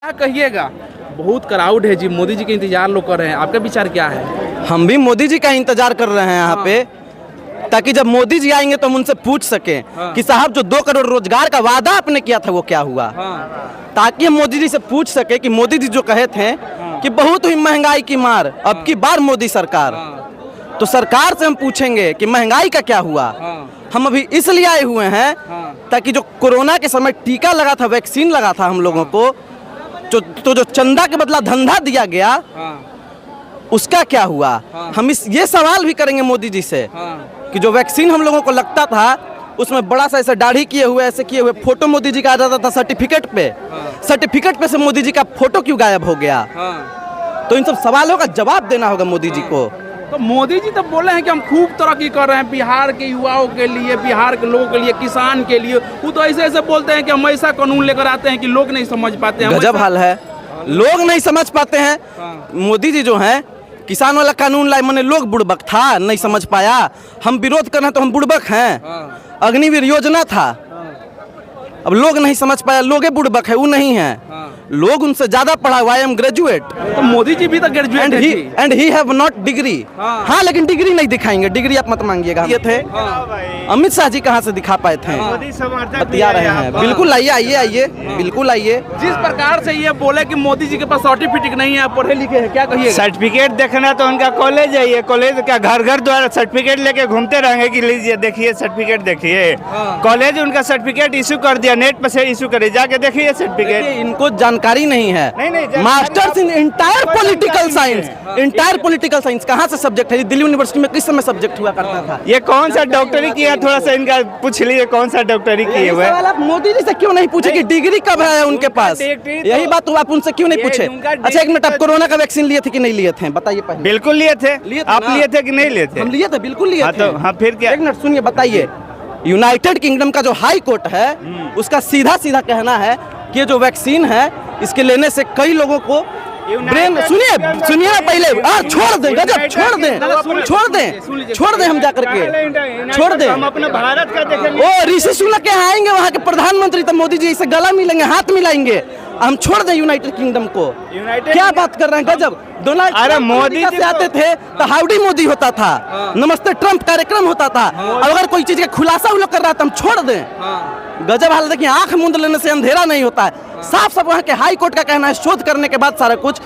क्या कहिएगा, बहुत क्राउड है जी, मोदी जी के इंतजार लोग कर रहे हैं, आपका विचार क्या है? हम भी मोदी जी का इंतजार कर रहे हैं यहाँ पे, ताकि जब मोदी जी आएंगे तो हम उनसे पूछ सकें कि साहब जो 2 करोड़ रोजगार का वादा आपने किया था वो क्या हुआ, ताकि हम मोदी जी से पूछ सके कि मोदी जी जो कहे थे कि बहुत हुई महंगाई की मार, अब की बार मोदी सरकार, तो सरकार से हम पूछेंगे कि महंगाई का क्या हुआ। हम अभी इसलिए आए हुए हैं ताकि जो कोरोना के समय टीका लगा था, वैक्सीन लगा था हम लोगों को, जो चंदा के बदला धंधा दिया गया उसका क्या हुआ। हम ये सवाल भी करेंगे मोदी जी से कि जो वैक्सीन हम लोगों को लगता था उसमें बड़ा सा ऐसे दाढ़ी किए हुए, ऐसे किए हुए फोटो मोदी जी का आ जाता था सर्टिफिकेट पे, सर्टिफिकेट पे से मोदी जी का फोटो क्यों गायब हो गया। तो इन सब सवालों का जवाब देना होगा मोदी जी को। तो मोदी जी तो बोले हैं कि हम खूब तरक्की कर रहे हैं बिहार के युवाओं के लिए, बिहार के लोगों के लिए, किसान के लिए। वो तो ऐसे ऐसे बोलते हैं कि हम ऐसा कानून लेकर आते हैं कि लोग नहीं समझ पाते हैं। गजब हाल है, लोग नहीं समझ पाते हैं। मोदी जी जो हैं किसान वाला कानून लाए, मैंने लोग बुड़बक था, नहीं समझ पाया। हम विरोध कर रहे हैं तो हम बुड़बक हैं। अग्निवीर योजना था, अब लोग नहीं समझ पाया, लोगे बुड़बक है, वो नहीं है। लोग उनसे ज्यादा पढ़ा हुआ है, आई एम ग्रेजुएट। तो मोदी जी भी तो ग्रेजुएट है and he have not degree. हाँ लेकिन डिग्री नहीं दिखाएंगे, डिग्री आप मत मांगिएगा। ये थे अमित शाह जी कहाँ से दिखा पाए थे, बतिया रहे हैं। बिल्कुल आइए, आइए आइए, बिल्कुल आइए। जिस प्रकार से ये बोले कि मोदी जी के पास सर्टिफिकेट नहीं है, पढ़े लिखे हैं, क्या कहिए? सर्टिफिकेट देखना तो उनका कॉलेज है, ये कॉलेज क्या घर घर द्वारा सर्टिफिकेट लेके घूमते रहेंगे कि लीजिए देखिए सर्टिफिकेट देखिए। कॉलेज उनका सर्टिफिकेट इशू कर दिया, नेट पर से इशू करे, जाके देखिए सर्टिफिकेट। इनको जानकारी नहीं है। Masters in entire political science, entire political science कहाँ से सब्जेक्ट है? दिल्ली यूनिवर्सिटी में किस समय सब्जेक्ट हुआ करता था? ये कौन सा डॉक्टरी किया, थोड़ा सा इनका पूछ लीजिए कौन सा डॉक्टरी किए हुए। आप मोदी जी से क्यों नहीं पूछे कि डिग्री कब है उनके पास? यही बात आप उनसे क्यों नहीं पूछे? अच्छा एक मिनट, आप कोरोना का वैक्सीन लिए थे कि नहीं लिए थे, बताइए पहले। बिल्कुल लिए थे, आप लिए थे कि नहीं लिए थे? हम लिए थे, बिल्कुल लिए थे। हाँ फिर क्या? एक मिनट सुनिए, बताइए। यूनाइटेड किंगडम का जो हाई कोर्ट है उसका सीधा सीधा कहना है कि जो वैक्सीन है इसके लेने से कई लोगों को ब्रेन, सुनिए ना पहले, छोड़ दें, गजब, छोड़ दें हम जाकर के छोड़ दें। हम अपने भारत का देखेंगे। ओ ऋषि सुनक के आएंगे वहाँ के प्रधानमंत्री, तो मोदी जी से गला मिलेंगे, हाथ मिलाएंगे। हम छोड़ दें यूनाइटेड किंगडम को, क्या बात कर रहे हैं, गजब। डोनाल्ड अरे मोदी जी आते थे तो हाउडी मोदी होता था, नमस्ते ट्रम्प कार्यक्रम होता था। और अगर कोई चीज का खुलासा वो लोग कर रहा था हम छोड़ दें। गजब हाल। देखिए आंख मूंद लेने से अंधेरा नहीं होता है। साफ साफ वहाँ के हाई कोर्ट का कहना है, शोध करने के बाद सारा कुछ,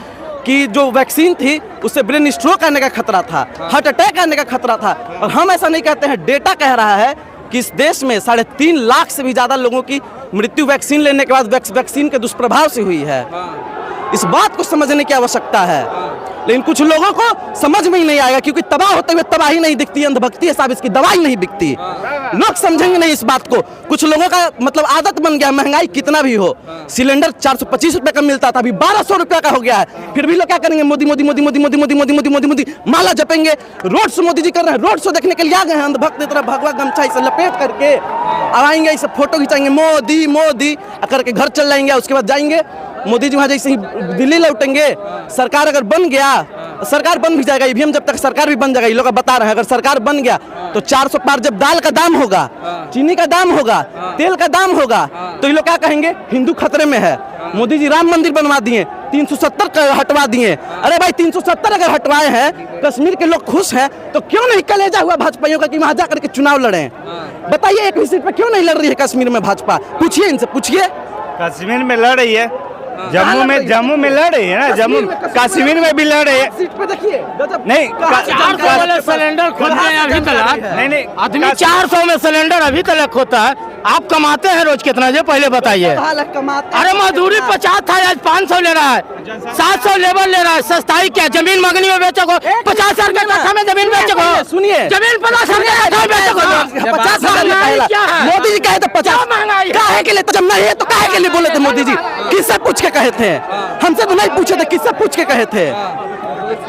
कि जो वैक्सीन थी उससे ब्रेन स्ट्रोक आने का खतरा था, हार्ट अटैक आने का खतरा था। और हम ऐसा नहीं कहते हैं, डेटा कह रहा है कि इस देश में 3.5 लाख से भी ज्यादा लोगों की मृत्यु वैक्सीन लेने के बाद वैक्सीन के दुष्प्रभाव से हुई है। इस बात को समझने की आवश्यकता है, लेकिन कुछ लोगों को समझ में ही नहीं आएगा, क्योंकि तबाह होते हुए तबाही नहीं दिखती, अंधभक्ति है साहब, इसकी दवाई नहीं बिकती। लोग समझेंगे नहीं इस बात को। कुछ लोगों का मतलब आदत बन गया, महंगाई कितना भी हो, सिलेंडर 425 रुपए का मिलता था, अभी 1200 रुपया का हो गया है। फिर भी लोग क्या करेंगे, मोदी मोदी मोदी मोदी मोदी मोदी मोदी मोदी मोदी मोदी माला जपेंगे। रोड शो मोदी जी कर रहे हैं, रोड शो देखने के लिए आ गए हैं, अंधभक्त तरह भगवा गमछा इसे लपेट करके आएंगे, इसे फोटो खिंचाएंगे, मोदी मोदी करके घर चल जाएंगे। उसके बाद जाएंगे मोदी जी वहाँ जैसे ही दिल्ली लौटेंगे। सरकार अगर बन गया, सरकार बन भी जाएगा, ईवीएम जब तक सरकार भी बन जाएगा, ये लोग बता रहे हैं। अगर सरकार बन गया तो 400 पार जब दाल का दाम होगा, चीनी का दाम होगा, तेल का दाम होगा, तो ये लोग क्या कहेंगे, हिंदू खतरे में है। मोदी जी राम मंदिर बनवा दिए, 370 हटवा दिए। अरे भाई 370 अगर हटवाए हैं, कश्मीर के लोग खुश हैं, तो क्यों नहीं कलेजा हुआ भाजपाइयों का कि वहां जाकर के चुनाव लड़े? बताइए, एक भी सीट पे क्यों नहीं लड़ रही है कश्मीर में भाजपा? पूछिए इनसे, पूछिए। कश्मीर में लड़ रही है, जम्मू में लड़ रही है ना, जम्मू कश्मीर में भी लड़ रही है। सीट पे देखिए, नहीं सिलेंडर खोलते हैं अभी तक, नहीं आदमी 400 में सिलेंडर अभी तक होता है। आप कमाते हैं रोज कितना, ये पहले बताइए। अरे मजदूरी 50 था, आज 500 ले रहा है, 700 लेबर ले रहा है। सस्ताई क्या, जमीन मंगनी में बेचो को 50 रुपए कट्ठा में जमीन बेचो को, सुनिए, जमीन 50 रुपए कट्ठा में बेचो को। 50 क्या है? मोदी जी कहे थे 50 महंगाई काहे के लिए, तो जब नहीं है तो काहे के लिए बोले थे मोदी जी? किससे पूछ के कहे थे? हमसे तो नहीं पूछे थे, किससे पूछ के कहे थे?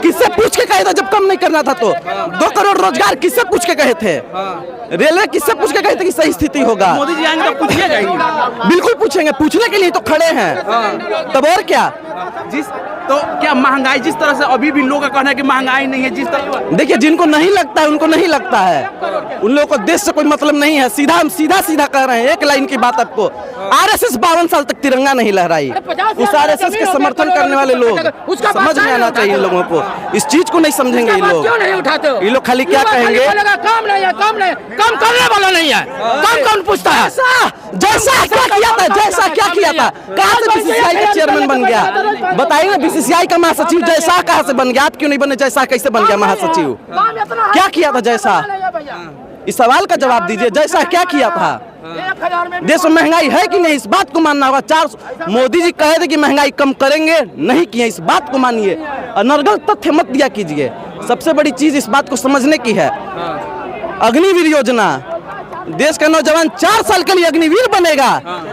किससे पूछ के कहे थे जब कम नहीं करना था तो? 2 करोड़ रोजगार किससे पूछ के कहे थे? रेलवे किससे पूछ के कहे थे कि सही स्थिति होगा? मोदी जी आएंगे तो पूछिएगा ही। बिल्कुल पूछेंगे, पूछने के लिए तो खड़े हैं। तब और क्या, जिस तो क्या महंगाई जिस तरह से अभी भी लोगों का कहना है कि महंगाई नहीं है जिस तरह देखिए, जिनको नहीं लगता है उनको नहीं लगता है, उन लोगों को देश से कोई मतलब नहीं है। सीधा हम सीधा कह रहे हैं, एक लाइन की बात आपको। आरएसएस 52 साल तक तिरंगा नहीं लहराई। उस आरएसएस के समर्थन करने वाले लोग समझ में आना चाहिए इन लोगों को, इस चीज को नहीं समझेंगे ये लोग। ये लोग खाली क्या कहेंगे, काम नहीं है, काम करने वाला नहीं है, काम कौन पूछता है? जैसा क्या किया था, जैसा क्या किया था, कहाँ से बीसीसीआई का चेयरमैन बन गया? बताइए ना, बीसीसीआई का महासचिव जैसा कहाँ से बन गया? आप क्यों नहीं बने? जैसा कैसे बन गया महासचिव? क्या किया था जैसा? इस सवाल का जवाब दीजिए, जैसा क्या किया था? देश में महंगाई है कि नहीं, इस बात को मानना होगा। 400 मोदी जी कहे थे कि महंगाई कम करेंगे, नहीं किए, इस बात को मानिए। अनर्गल तथ्य मत दिया कीजिए। सबसे बड़ी चीज इस बात को समझने की है, अग्निवीर योजना, देश का नौजवान 4 साल के लिए अग्निवीर बनेगा।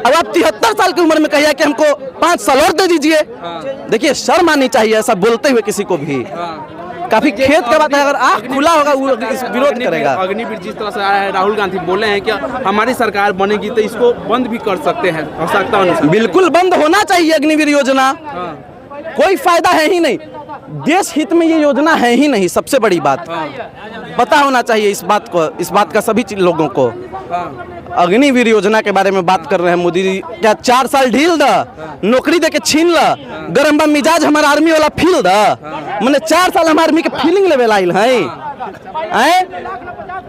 अब आप 73 साल की उम्र में कहिए कि हमको 5 साल और दे दीजिए। देखिए, शर्म आनी चाहिए ऐसा बोलते हुए किसी को भी। काफी खेत का बात है, अगर आँख खुला होगा वो इस विरोध करेगा। अग्निवीर जिस तरह से आया है, राहुल गांधी बोले हैं कि हमारी सरकार बनेगी तो इसको बंद भी कर सकते हैं आवश्यकता अनुसार। बिल्कुल बंद होना चाहिए अग्निवीर योजना, कोई फायदा है ही नहीं, देश हित में ये योजना है ही नहीं। सबसे बड़ी बात पता होना चाहिए इस बात का सभी लोगों को। अग्निवीर योजना के बारे में बात कर रहे हैं मोदी जी, क्या 4 साल ढील द, नौकरी दे के छीन ल, गरम बा मिजाज हमारा आर्मी वाला फील द, मैंने 4 साल हमारे आर्मी के फीलिंग लेवल आइल है।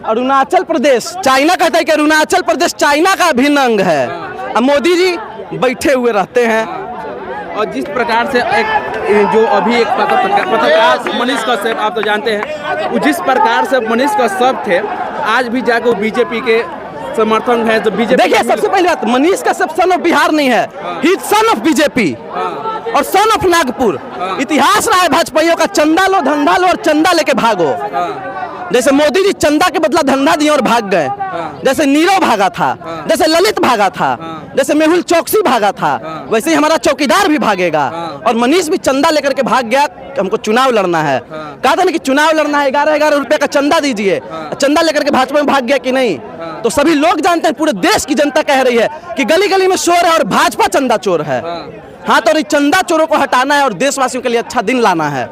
अरुणाचल प्रदेश, चाइना कहता है कि अरुणाचल प्रदेश चाइना का अभिन्न अंग है, अब मोदी जी बैठे हुए रहते हैं। और जिस प्रकार से एक जो अभी एक पत्रकार मनीष कश्यप, आप तो जानते हैं, जिस प्रकार से मनीष कश्यप थे, आज भी जाकर बीजेपी के समर्थन है जो बीजेपी। देखिए, सबसे पहली बात, मनीष कश्यप सन ऑफ बिहार नहीं है, he is son of BJP और सन ऑफ नागपुर। इतिहास रहा है भाजपाइयों का, चंदा लो धंधा लो और चंदा लेके भागो। जैसे मोदी जी चंदा के बदला धंधा दिए और भाग गए, जैसे नीरव भागा था, जैसे ललित भागा था, जैसे मेहुल चौकसी भागा था, वैसे ही हमारा चौकीदार भी भागेगा। और मनीष भी चंदा लेकर के भाग गया, हमको चुनाव लड़ना है। कहा था ना कि चुनाव लड़ना है, 11-11 रुपए का चंदा दीजिए, चंदा लेकर के भाजपा में भाग गया कि नहीं? तो सभी लोग जानते हैं, पूरे देश की जनता कह रही है कि गली गली में शोर है और भाजपा चंदा चोर है। हाँ, तो चंदा चोरों को हटाना है और देशवासियों के लिए अच्छा दिन लाना है।